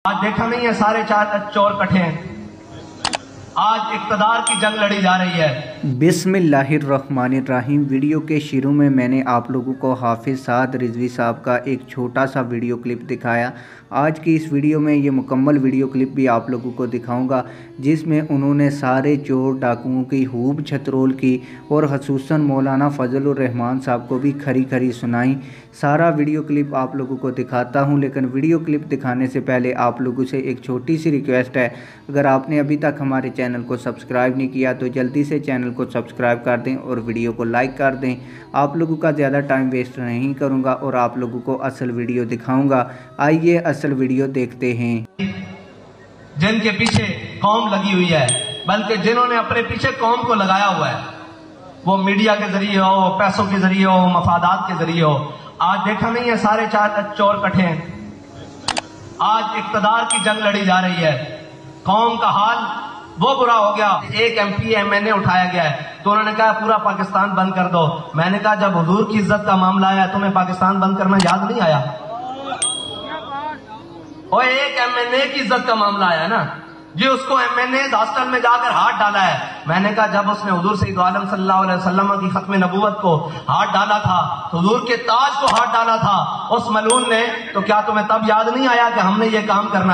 आज देखा नहीं है, सारे चार चोर इकट्ठे हैं। आज इक़्तिदार की जंग लड़ी जा रही है। बिस्मिल्लाहिर्रहमानिर्रहीम। वीडियो के शुरू में मैंने आप लोगों को हाफिज़ साद रिजवी साहब का एक छोटा सा वीडियो क्लिप दिखाया। आज की इस वीडियो में ये मुकम्मल वीडियो क्लिप भी आप लोगों को दिखाऊंगा, जिसमें उन्होंने सारे चोर डाकुओं की खूब छतरोल की और ख़ुसूसन मौलाना फ़ज़लुर रहमान साहब को भी खरी खरी सुनाई। सारा वीडियो क्लिप आप लोगों को दिखाता हूं, लेकिन वीडियो क्लिप दिखाने से पहले आप लोगों से एक छोटी सी रिक्वेस्ट है। अगर आपने अभी तक हमारे चैनल को सब्सक्राइब नहीं किया तो जल्दी से चैनल को सब्सक्राइब कर दें और वीडियो को लाइक कर दें। आप लोगों का ज़्यादा टाइम वेस्ट नहीं करूंगा और आप लोगों को असल वीडियो दिखाऊंगा। आइए असल वीडियो देखते हैं। जिनके पीछे कौम लगी हुई है, बल्कि जिन्होंने अपने पीछे कौम को लगाया हुआ है, वो मीडिया के जरिए हो, पैसों के जरिए हो, मफादात के जरिए हो। आज देखा नहीं है, सारे चार चोर इकट्ठे हैं। आज इक़्तिदार की जंग लड़ी जा रही है। कौम का हाल वो बुरा हो गया। एक MP MNA उठाया गया है तो उन्होंने कहा पूरा पाकिस्तान बंद कर दो। मैंने कहा जब हुजूर की इज्जत का मामला आया तुम्हें पाकिस्तान बंद करना याद नहीं आया? और एक MNA की इज्जत का मामला आया ना जी, उसको MNA हॉस्टल में जाकर हाथ डाला है। मैंने कहा जब उसने हुजूर सैयद आलम सल्लल्लाहु अलैहि वसल्लम की खत्म नबूवत को हाथ डाला था, तो हुजूर के ताज को हाथ डाला था उस मलून ने, तो क्या तुम्हें तब याद नहीं आया कि हमने ये काम करना